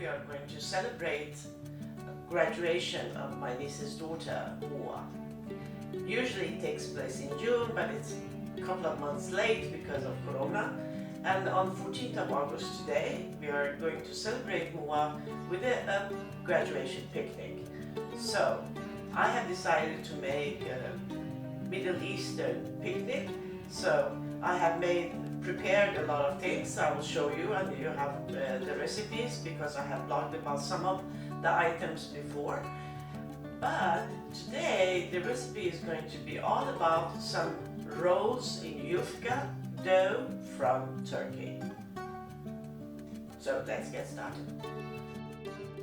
we are going to celebrate graduation of my niece's daughter, Moa. Usually it takes place in June, but it's a couple of months late because of Corona. And on 14th of August today, we are going to celebrate Moa with a graduation picnic. So I have decided to make a Middle Eastern picnic. So I have prepared a lot of things. I will show you, and you have the recipes because I have blogged about some of the items before. But today the recipe is going to be all about some rolls in yufka dough from Turkey. So let's get started.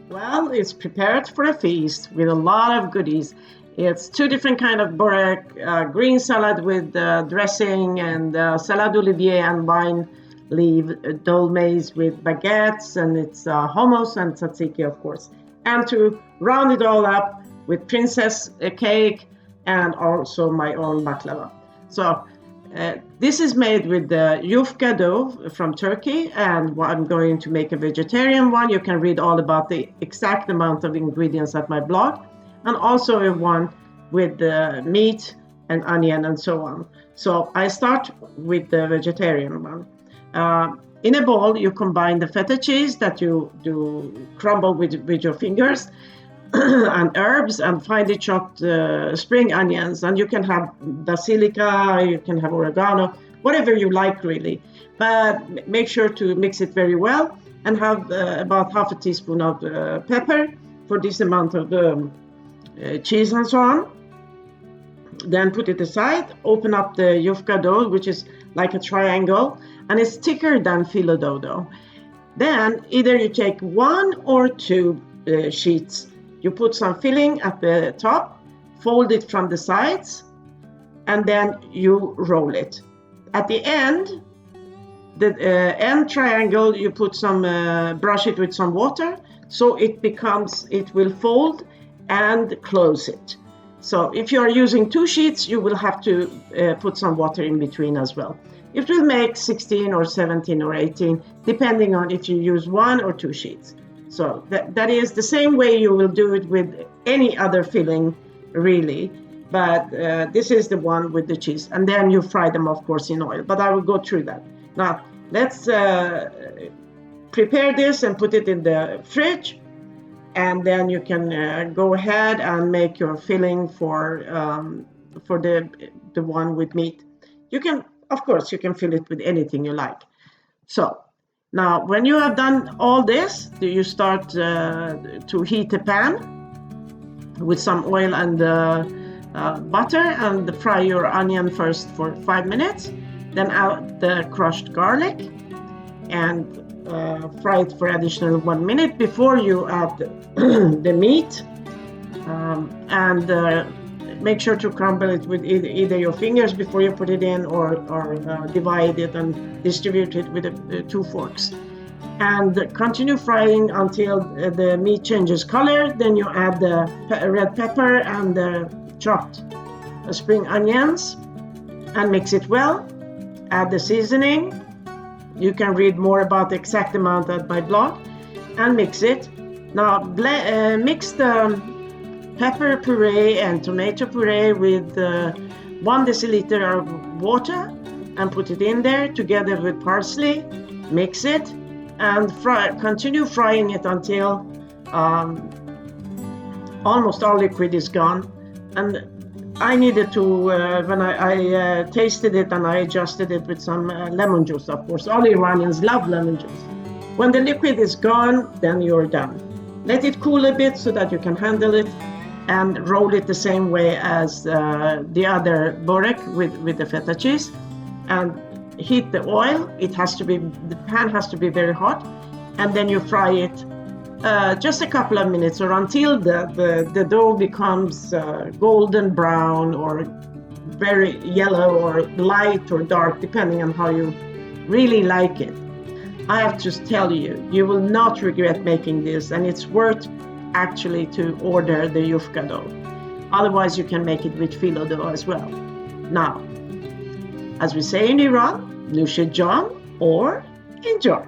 Well, it's prepared for a feast with a lot of goodies. It's two different kind of Börek, green salad with dressing, and salad olivier and vine leaf dolmades with baguettes, and it's hummus and tzatziki, of course. And to round it all up with princess cake and also my own baklava. So this is made with the yufka dough from Turkey, and I'm going to make a vegetarian one. You can read all about the exact amount of ingredients at my blog, and also a one with meat and onion and so on. So I start with the vegetarian one. In a bowl, you combine the feta cheese that you do crumble with your fingers and herbs and finely chopped spring onions. And you can have basilica, you can have oregano, whatever you like really. But make sure to mix it very well and have about half a teaspoon of pepper for this amount of cheese and so on. Then put it aside, open up the yufka dough, which is like a triangle, and it's thicker than phyllo dough though. Then either you take one or two sheets. You put some filling at the top, fold it from the sides, and then you roll it. At the end, the end triangle, you put some, brush it with some water, so it will fold and close it. So if you are using two sheets, you will have to put some water in between as well. It will make 16 or 17 or 18, depending on if you use one or two sheets. So that is the same way you will do it with any other filling, really. But this is the one with the cheese. And then you fry them, of course, in oil. But I will go through that. Now, let's prepare this and put it in the fridge. And then you can go ahead and make your filling for the one with meat. You can, of course, you can fill it with anything you like. So now, when you have done all this, you start to heat a pan with some oil and butter, and fry your onion first for 5 minutes. Then add the crushed garlic and fry it for additional 1 minute before you add the meat, and make sure to crumble it with either your fingers before you put it in, or divide it and distribute it with 2 forks. And continue frying until the meat changes color. Then you add the red pepper and the chopped spring onions and mix it well. Add the seasoning. You can read more about the exact amount at my blog, and mix it. Now mix the pepper puree and tomato puree with 1 deciliter of water and put it in there together with parsley. Mix it and continue frying it until almost all liquid is gone. And I needed to, when I tasted it, and I adjusted it with some lemon juice, of course. All Iranians love lemon juice. When the liquid is gone, then you're done. Let it cool a bit so that you can handle it, and roll it the same way as the other Börek with the feta cheese. And heat the oil. The pan has to be very hot, and then you fry it just a couple of minutes, or until the dough becomes golden brown or very yellow or light or dark, depending on how you really like it. I have to tell you, you will not regret making this, and it's worth actually to order the yufka dough. Otherwise, you can make it with phyllo dough as well. Now, as we say in Iran, Nush John, or enjoy.